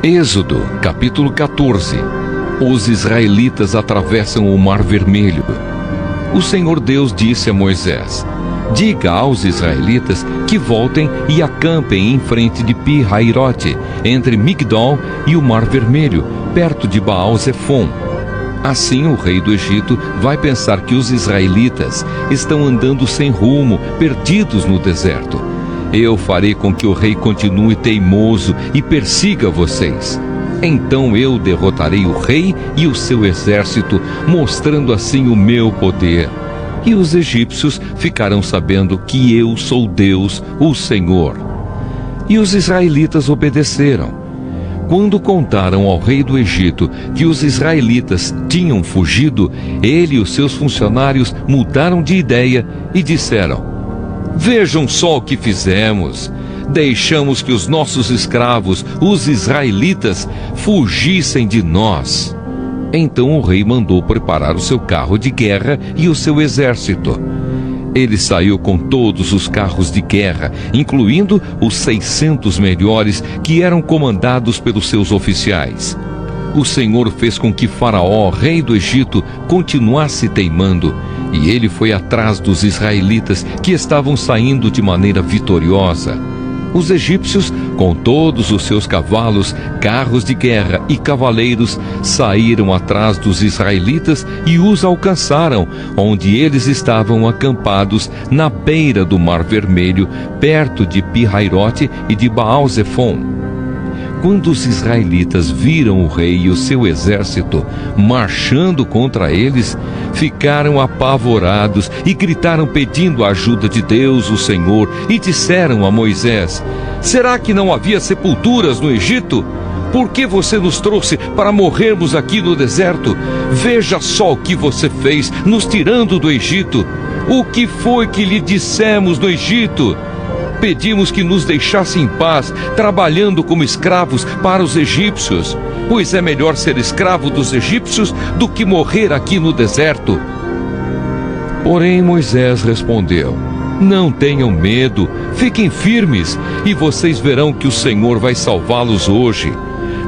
Êxodo, capítulo 14. Os israelitas atravessam o Mar Vermelho. O Senhor Deus disse a Moisés: diga aos israelitas que voltem e acampem em frente de Pi-Hairote, entre Migdol e o Mar Vermelho, perto de Baal-Zefon. Assim o rei do Egito vai pensar que os israelitas estão andando sem rumo, perdidos no deserto. Eu farei com que o rei continue teimoso e persiga vocês. Então eu derrotarei o rei e o seu exército, mostrando assim o meu poder. E os egípcios ficarão sabendo que eu sou Deus, o Senhor. E os israelitas obedeceram. Quando contaram ao rei do Egito que os israelitas tinham fugido, ele e os seus funcionários mudaram de ideia e disseram: vejam só o que fizemos. Deixamos que os nossos escravos, os israelitas, fugissem de nós. Então o rei mandou preparar o seu carro de guerra e o seu exército. Ele saiu com todos os carros de guerra, incluindo os 600 melhores, que eram comandados pelos seus oficiais. O Senhor fez com que Faraó, rei do Egito, continuasse teimando, e ele foi atrás dos israelitas que estavam saindo de maneira vitoriosa. Os egípcios, com todos os seus cavalos, carros de guerra e cavaleiros, saíram atrás dos israelitas e os alcançaram, onde eles estavam acampados na beira do Mar Vermelho, perto de Pi-Hairote e de Baal-Zefon. Quando os israelitas viram o rei e o seu exército marchando contra eles, ficaram apavorados e gritaram pedindo a ajuda de Deus, o Senhor, e disseram a Moisés: será que não havia sepulturas no Egito? Por que você nos trouxe para morrermos aqui no deserto? Veja só o que você fez, nos tirando do Egito. O que foi que lhe dissemos no Egito? Pedimos que nos deixasse em paz, trabalhando como escravos para os egípcios, pois é melhor ser escravo dos egípcios do que morrer aqui no deserto. Porém Moisés respondeu: não tenham medo, fiquem firmes, e vocês verão que o Senhor vai salvá-los hoje.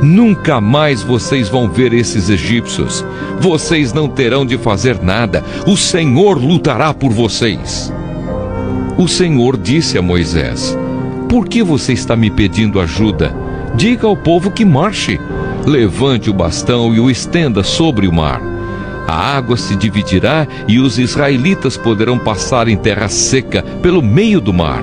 Nunca mais vocês vão ver esses egípcios. Vocês não terão de fazer nada, o Senhor lutará por vocês. O Senhor disse a Moisés: por que você está me pedindo ajuda? Diga ao povo que marche. Levante o bastão e o estenda sobre o mar. A água se dividirá e os israelitas poderão passar em terra seca pelo meio do mar.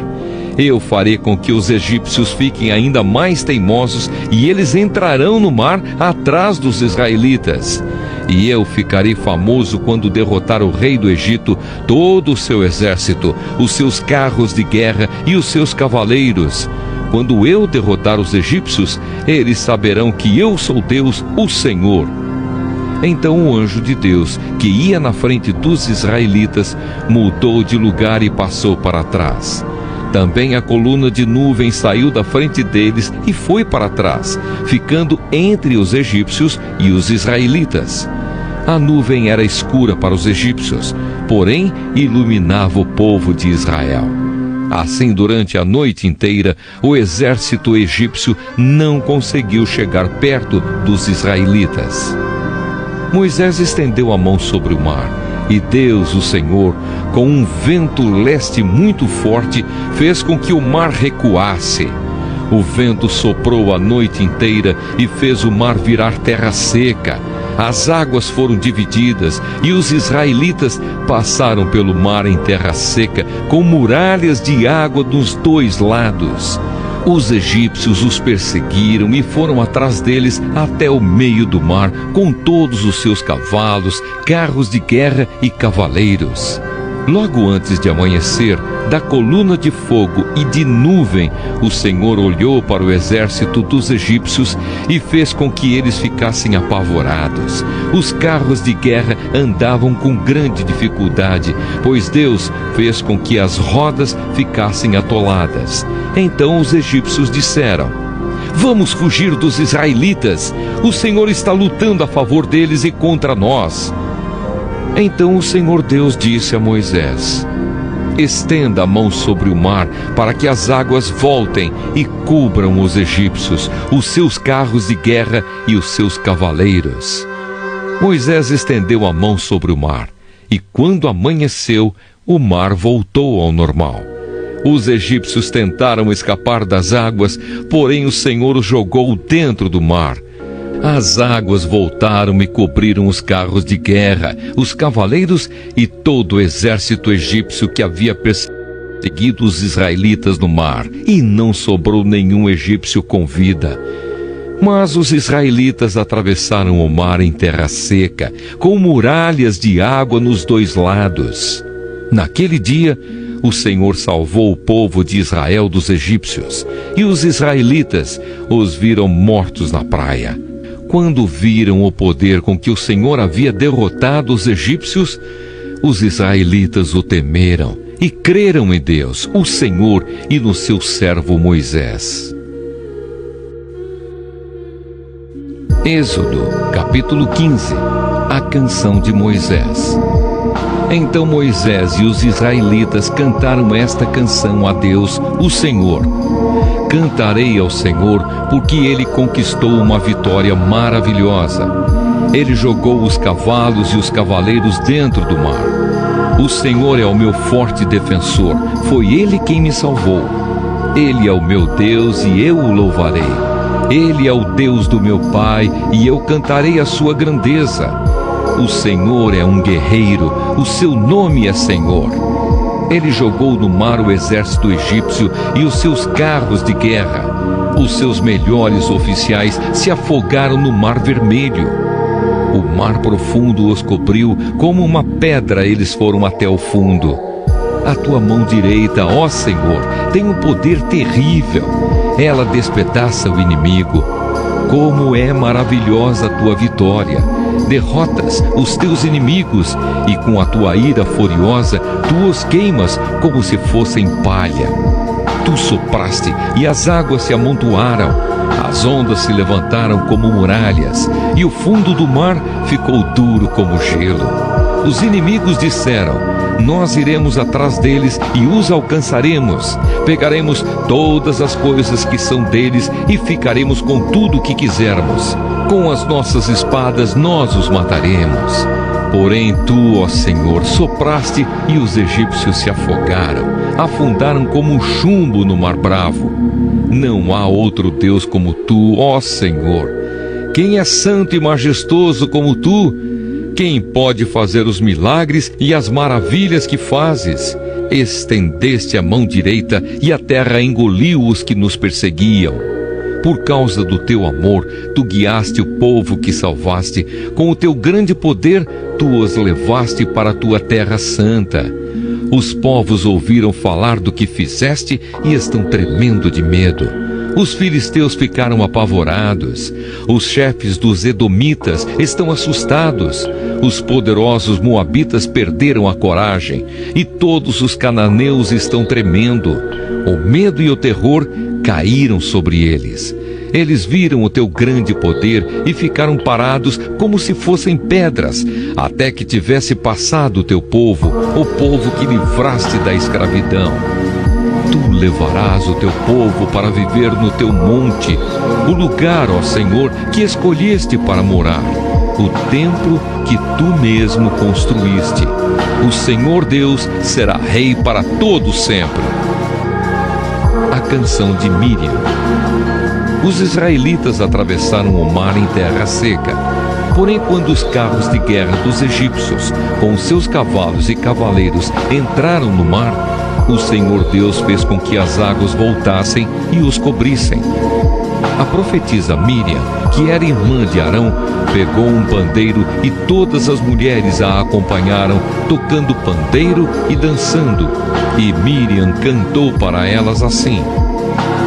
Eu farei com que os egípcios fiquem ainda mais teimosos e eles entrarão no mar atrás dos israelitas. E eu ficarei famoso quando derrotar o rei do Egito, todo o seu exército, os seus carros de guerra e os seus cavaleiros. Quando eu derrotar os egípcios, eles saberão que eu sou Deus, o Senhor. Então o anjo de Deus, que ia na frente dos israelitas, mudou de lugar e passou para trás. Também a coluna de nuvem saiu da frente deles e foi para trás, ficando entre os egípcios e os israelitas. A nuvem era escura para os egípcios, porém iluminava o povo de Israel. Assim, durante a noite inteira, o exército egípcio não conseguiu chegar perto dos israelitas. Moisés estendeu a mão sobre o mar, e Deus, o Senhor, com um vento leste muito forte, fez com que o mar recuasse. O vento soprou a noite inteira e fez o mar virar terra seca. As águas foram divididas e os israelitas passaram pelo mar em terra seca, com muralhas de água dos dois lados. Os egípcios os perseguiram e foram atrás deles até o meio do mar, com todos os seus cavalos, carros de guerra e cavaleiros. Logo antes de amanhecer, da coluna de fogo e de nuvem, o Senhor olhou para o exército dos egípcios e fez com que eles ficassem apavorados. Os carros de guerra andavam com grande dificuldade, pois Deus fez com que as rodas ficassem atoladas. Então os egípcios disseram: vamos fugir dos israelitas, o Senhor está lutando a favor deles e contra nós. Então o Senhor Deus disse a Moisés: Estenda a mão sobre o mar, para que as águas voltem e cubram os egípcios, os seus carros de guerra e os seus cavaleiros. Moisés estendeu a mão sobre o mar, e quando amanheceu, o mar voltou ao normal. Os egípcios tentaram escapar das águas, porém o Senhor os jogou dentro do mar. As águas voltaram e cobriram os carros de guerra, os cavaleiros e todo o exército egípcio que havia perseguido os israelitas no mar, e não sobrou nenhum egípcio com vida. Mas os israelitas atravessaram o mar em terra seca, com muralhas de água nos dois lados. Naquele dia, o Senhor salvou o povo de Israel dos egípcios, e os israelitas os viram mortos na praia. Quando viram o poder com que o Senhor havia derrotado os egípcios, os israelitas o temeram e creram em Deus, o Senhor, e no seu servo Moisés. Êxodo, capítulo 15. A canção de Moisés. Então Moisés e os israelitas cantaram esta canção a Deus, o Senhor. Cantarei ao Senhor, porque Ele conquistou uma vitória maravilhosa. Ele jogou os cavalos e os cavaleiros dentro do mar. O Senhor é o meu forte defensor, foi Ele quem me salvou. Ele é o meu Deus e eu o louvarei. Ele é o Deus do meu pai e eu cantarei a sua grandeza. O Senhor é um guerreiro, o seu nome é Senhor. Ele jogou no mar o exército egípcio e os seus carros de guerra. Os seus melhores oficiais se afogaram no mar vermelho. O mar profundo os cobriu, como uma pedra eles foram até o fundo. A tua mão direita, ó Senhor, tem um poder terrível. Ela despedaça o inimigo. Como é maravilhosa a tua vitória! Derrotas os teus inimigos e com a tua ira furiosa tu os queimas como se fossem palha. Tu sopraste e as águas se amontoaram, as ondas se levantaram como muralhas e o fundo do mar ficou duro como gelo. Os inimigos disseram: nós iremos atrás deles e os alcançaremos. Pegaremos todas as coisas que são deles e ficaremos com tudo o que quisermos. Com as nossas espadas nós os mataremos. Porém tu, ó Senhor, sopraste e os egípcios se afogaram, afundaram como um chumbo no mar bravo. Não há outro Deus como tu, ó Senhor. Quem é santo e majestoso como tu? Quem pode fazer os milagres e as maravilhas que fazes? Estendeste a mão direita e a terra engoliu os que nos perseguiam. Por causa do teu amor, tu guiaste o povo que salvaste. Com o teu grande poder, tu os levaste para a tua terra santa. Os povos ouviram falar do que fizeste e estão tremendo de medo. Os filisteus ficaram apavorados. Os chefes dos edomitas estão assustados. Os poderosos moabitas perderam a coragem. E todos os cananeus estão tremendo. O medo e o terror caíram sobre eles. Eles viram o teu grande poder e ficaram parados como se fossem pedras, até que tivesse passado o teu povo, o povo que livraste da escravidão. Tu levarás o teu povo para viver no teu monte, o lugar, ó Senhor, que escolheste para morar, o templo que tu mesmo construíste. O Senhor Deus será rei para todo sempre. A canção de Miriam. Os israelitas atravessaram o mar em terra seca. Porém, quando os carros de guerra dos egípcios, com seus cavalos e cavaleiros, entraram no mar, o Senhor Deus fez com que as águas voltassem e os cobrissem. A profetisa Miriam, que era irmã de Arão, pegou um pandeiro e todas as mulheres a acompanharam, tocando pandeiro e dançando. E Miriam cantou para elas assim: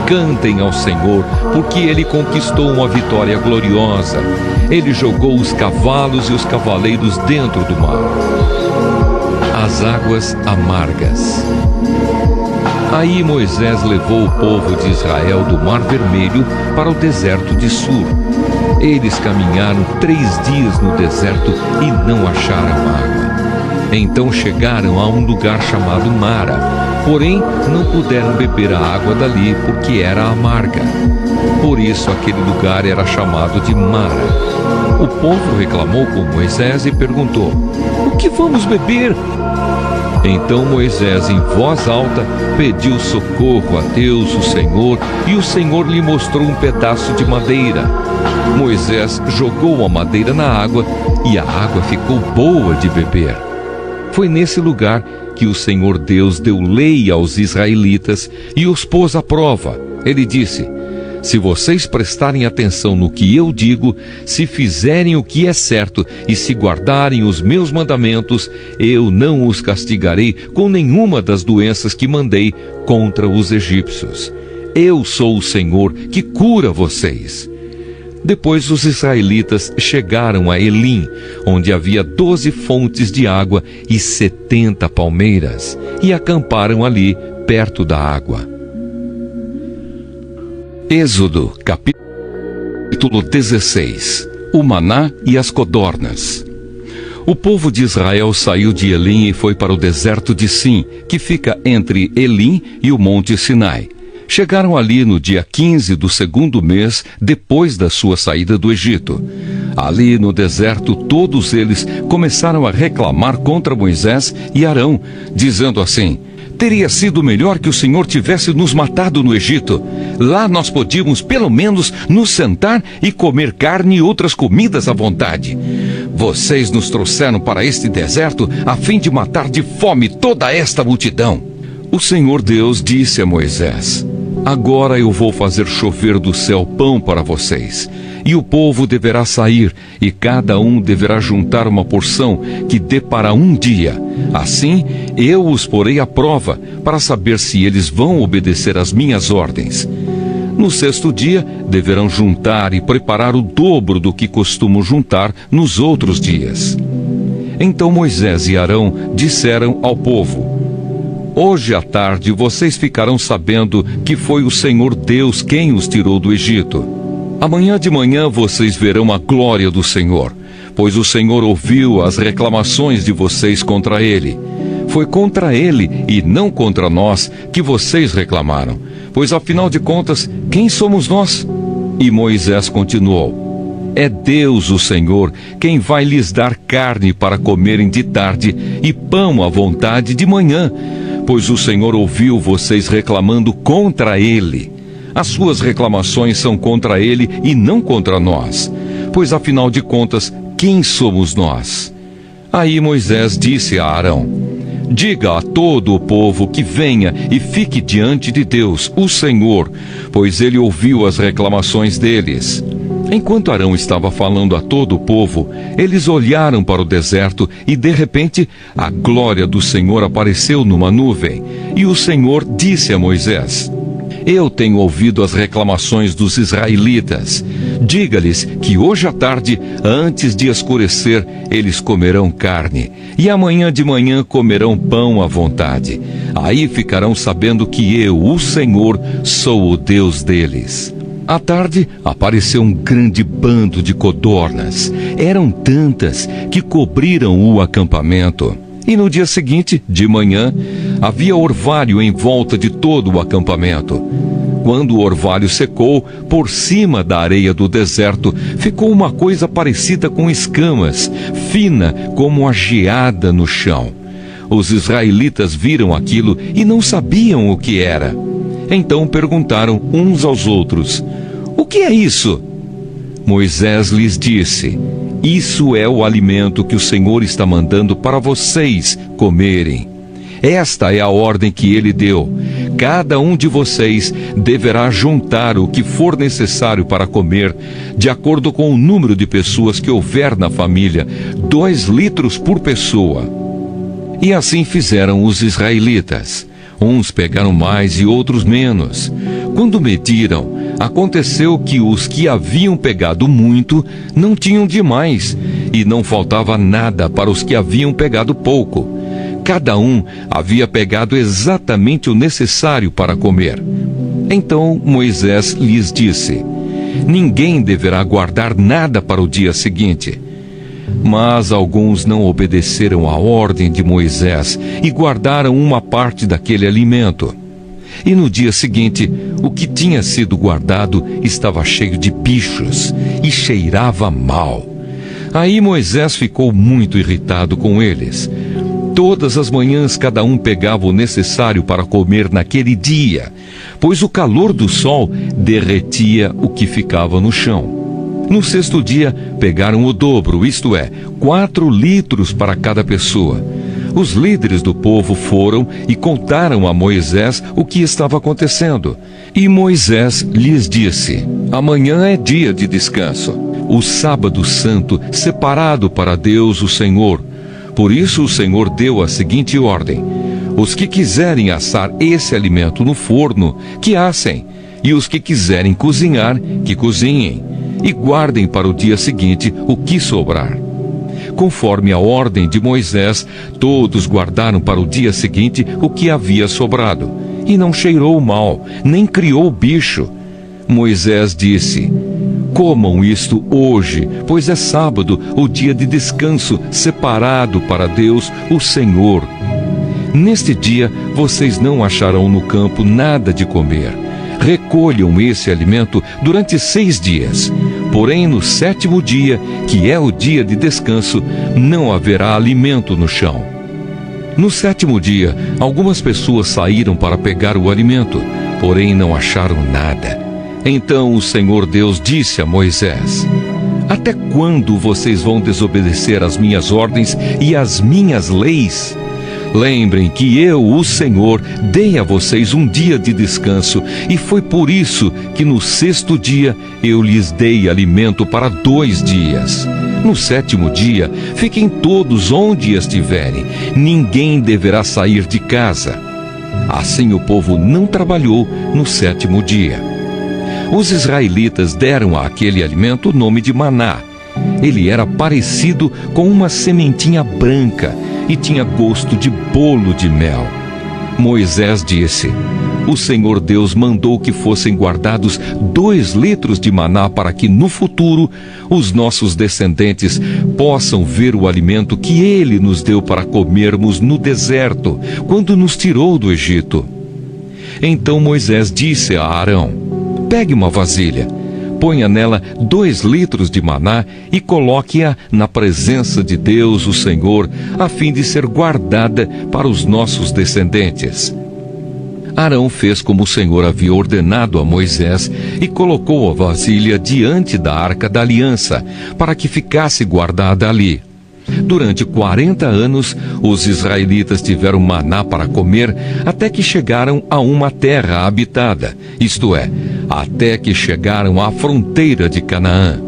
cantem ao Senhor, porque Ele conquistou uma vitória gloriosa. Ele jogou os cavalos e os cavaleiros dentro do mar. As águas amargas. Aí Moisés levou o povo de Israel do Mar Vermelho para o deserto de Sur. Eles caminharam 3 dias no deserto e não acharam água. Então chegaram a um lugar chamado Mara, porém não puderam beber a água dali porque era amarga. Por isso aquele lugar era chamado de Mara. O povo reclamou com Moisés e perguntou: "O que vamos beber?" Então Moisés, em voz alta, pediu socorro a Deus, o Senhor, e o Senhor lhe mostrou um pedaço de madeira. Moisés jogou a madeira na água e a água ficou boa de beber. Foi nesse lugar que o Senhor Deus deu lei aos israelitas e os pôs à prova. Ele disse: "Se vocês prestarem atenção no que eu digo, se fizerem o que é certo e se guardarem os meus mandamentos, eu não os castigarei com nenhuma das doenças que mandei contra os egípcios. Eu sou o Senhor que cura vocês." Depois os israelitas chegaram a Elim, onde havia 12 fontes de água e 70 palmeiras, e acamparam ali, perto da água. Êxodo, capítulo 16. O maná e as codornas. O povo de Israel saiu de Elim e foi para o deserto de Sim, que fica entre Elim e o monte Sinai. Chegaram ali no dia 15 do segundo mês, depois da sua saída do Egito. Ali no deserto, todos eles começaram a reclamar contra Moisés e Arão, dizendo assim: "Teria sido melhor que o Senhor tivesse nos matado no Egito. Lá nós podíamos, pelo menos, nos sentar e comer carne e outras comidas à vontade. Vocês nos trouxeram para este deserto a fim de matar de fome toda esta multidão." O Senhor Deus disse a Moisés: "Agora eu vou fazer chover do céu pão para vocês. E o povo deverá sair, e cada um deverá juntar uma porção que dê para um dia. Assim, eu os porei à prova, para saber se eles vão obedecer às minhas ordens. No sexto dia, deverão juntar e preparar o dobro do que costumam juntar nos outros dias." Então Moisés e Arão disseram ao povo: "Hoje à tarde vocês ficarão sabendo que foi o Senhor Deus quem os tirou do Egito. Amanhã de manhã vocês verão a glória do Senhor, pois o Senhor ouviu as reclamações de vocês contra Ele. Foi contra Ele e não contra nós que vocês reclamaram, pois afinal de contas, quem somos nós?" E Moisés continuou: "É Deus, o Senhor, quem vai lhes dar carne para comerem de tarde e pão à vontade de manhã, pois o Senhor ouviu vocês reclamando contra Ele. As suas reclamações são contra Ele e não contra nós, pois afinal de contas, quem somos nós?" Aí Moisés disse a Arão: "Diga a todo o povo que venha e fique diante de Deus, o Senhor, pois Ele ouviu as reclamações deles." Enquanto Arão estava falando a todo o povo, eles olharam para o deserto e, de repente, a glória do Senhor apareceu numa nuvem. E o Senhor disse a Moisés: "Eu tenho ouvido as reclamações dos israelitas. Diga-lhes que hoje à tarde, antes de escurecer, eles comerão carne, e amanhã de manhã comerão pão à vontade. Aí ficarão sabendo que eu, o Senhor, sou o Deus deles." À tarde, apareceu um grande bando de codornas. Eram tantas que cobriram o acampamento. E no dia seguinte, de manhã, havia orvalho em volta de todo o acampamento. Quando o orvalho secou, por cima da areia do deserto, ficou uma coisa parecida com escamas, fina como a geada no chão. Os israelitas viram aquilo e não sabiam o que era. Então perguntaram uns aos outros: "O que é isso?" Moisés lhes disse: "Isso é o alimento que o Senhor está mandando para vocês comerem. Esta é a ordem que Ele deu. Cada um de vocês deverá juntar o que for necessário para comer, de acordo com o número de pessoas que houver na família, 2 litros por pessoa." E assim fizeram os israelitas. Uns pegaram mais e outros menos. Quando mediram, aconteceu que os que haviam pegado muito não tinham demais, e não faltava nada para os que haviam pegado pouco. Cada um havia pegado exatamente o necessário para comer. Então Moisés lhes disse: "Ninguém deverá guardar nada para o dia seguinte." Mas alguns não obedeceram à ordem de Moisés e guardaram uma parte daquele alimento. E no dia seguinte, o que tinha sido guardado estava cheio de bichos e cheirava mal. Aí Moisés ficou muito irritado com eles. Todas as manhãs cada um pegava o necessário para comer naquele dia, pois o calor do sol derretia o que ficava no chão. No sexto dia, pegaram o dobro, isto é, 4 litros para cada pessoa. Os líderes do povo foram e contaram a Moisés o que estava acontecendo. E Moisés lhes disse: amanhã é dia de descanso, o sábado santo, separado para Deus o Senhor. Por isso o Senhor deu a seguinte ordem: os que quiserem assar esse alimento no forno, que assem, e os que quiserem cozinhar, que cozinhem, e guardem para o dia seguinte o que sobrar. Conforme a ordem de Moisés, todos guardaram para o dia seguinte o que havia sobrado, e não cheirou mal, nem criou bicho. Moisés disse: comam isto hoje, pois é sábado, o dia de descanso, separado para Deus, o Senhor. Neste dia, vocês não acharão no campo nada de comer. Recolham esse alimento durante 6 dias. Porém, no 7º dia, que é o dia de descanso, não haverá alimento no chão. No 7º dia, algumas pessoas saíram para pegar o alimento, porém não acharam nada. Então o Senhor Deus disse a Moisés: até quando vocês vão desobedecer às minhas ordens e às minhas leis? Lembrem que eu, o Senhor, dei a vocês um dia de descanso, e foi por isso que no 6º dia eu lhes dei alimento para 2 dias. No 7º dia, fiquem todos onde estiverem, ninguém deverá sair de casa. Assim o povo não trabalhou no 7º dia. Os israelitas deram àquele alimento o nome de maná. Ele era parecido com uma sementinha branca e tinha gosto de bolo de mel. Moisés disse: o Senhor Deus mandou que fossem guardados 2 litros de maná para que no futuro os nossos descendentes possam ver o alimento que Ele nos deu para comermos no deserto, quando nos tirou do Egito. Então Moisés disse a Arão: pegue uma vasilha, ponha nela 2 litros de maná e coloque-a na presença de Deus, o Senhor, a fim de ser guardada para os nossos descendentes. Arão fez como o Senhor havia ordenado a Moisés e colocou a vasilha diante da Arca da Aliança, para que ficasse guardada ali. Durante 40 anos, os israelitas tiveram maná para comer até que chegaram a uma terra habitada, isto é, até que chegaram à fronteira de Canaã.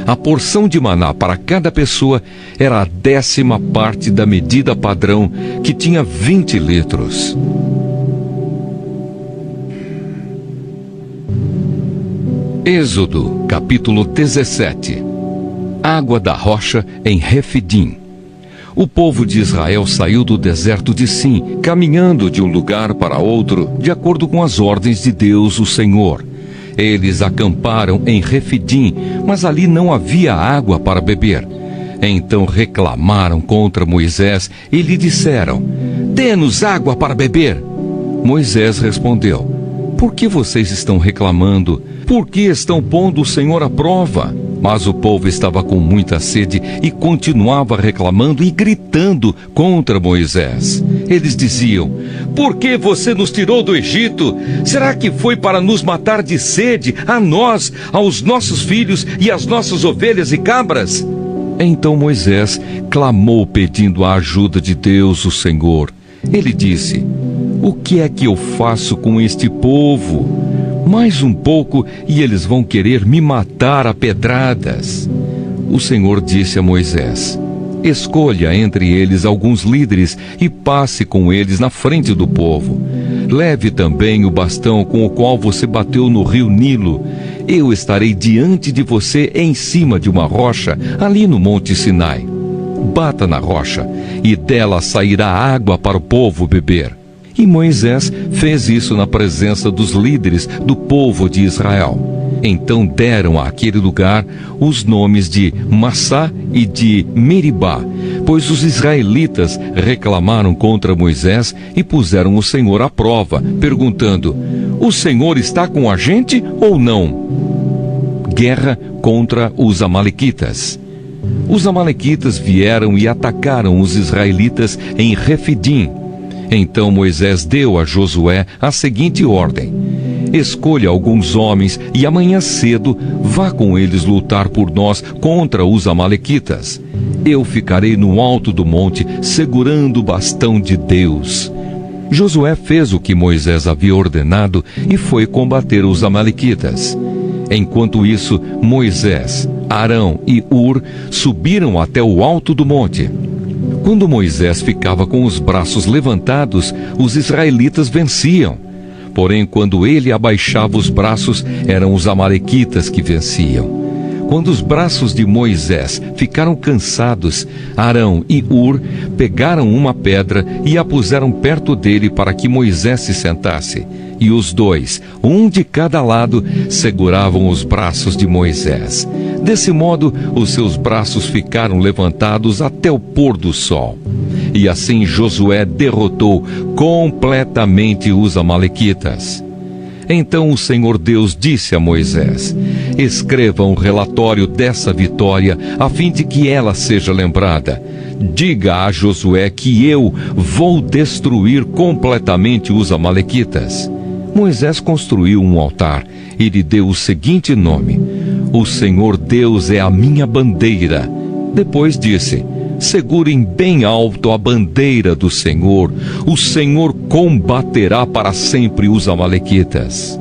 A porção de maná para cada pessoa era a 10ª parte da medida padrão, que tinha 20 litros. Êxodo, capítulo 17. Água da rocha em Refidim. O povo de Israel saiu do deserto de Sim, caminhando de um lugar para outro, de acordo com as ordens de Deus, o Senhor. Eles acamparam em Refidim, mas ali não havia água para beber. Então reclamaram contra Moisés e lhe disseram: dê-nos água para beber. Moisés respondeu: por que vocês estão reclamando? Por que estão pondo o Senhor à prova? Mas o povo estava com muita sede e continuava reclamando e gritando contra Moisés. Eles diziam: por que você nos tirou do Egito? Será que foi para nos matar de sede, a nós, aos nossos filhos e às nossas ovelhas e cabras? Então Moisés clamou pedindo a ajuda de Deus, o Senhor. Ele disse: o que é que eu faço com este povo? Mais um pouco e eles vão querer me matar a pedradas. O Senhor disse a Moisés: escolha entre eles alguns líderes e passe com eles na frente do povo. Leve também o bastão com o qual você bateu no rio Nilo. Eu estarei diante de você em cima de uma rocha, ali no Monte Sinai. Bata na rocha, e dela sairá água para o povo beber. E Moisés fez isso na presença dos líderes do povo de Israel. Então deram àquele lugar os nomes de Massá e de Meribá, pois os israelitas reclamaram contra Moisés e puseram o Senhor à prova, perguntando: o Senhor está com a gente ou não? Guerra contra os amalequitas. Os amalequitas vieram e atacaram os israelitas em Refidim. Então Moisés deu a Josué a seguinte ordem: escolha alguns homens e amanhã cedo vá com eles lutar por nós contra os amalequitas. Eu ficarei no alto do monte segurando o bastão de Deus. Josué fez o que Moisés havia ordenado e foi combater os amalequitas. Enquanto isso, Moisés, Arão e Hur subiram até o alto do monte. Quando Moisés ficava com os braços levantados, os israelitas venciam. Porém, quando ele abaixava os braços, eram os amalequitas que venciam. Quando os braços de Moisés ficaram cansados, Arão e Hur pegaram uma pedra e a puseram perto dele para que Moisés se sentasse. E os dois, um de cada lado, seguravam os braços de Moisés. Desse modo, os seus braços ficaram levantados até o pôr do sol. E assim Josué derrotou completamente os amalequitas. Então o Senhor Deus disse a Moisés: escreva um relatório dessa vitória, a fim de que ela seja lembrada. Diga a Josué que eu vou destruir completamente os amalequitas. Moisés construiu um altar e lhe deu o seguinte nome: o Senhor Deus é a minha bandeira. Depois disse: segurem bem alto a bandeira do Senhor. O Senhor combaterá para sempre os amalequitas.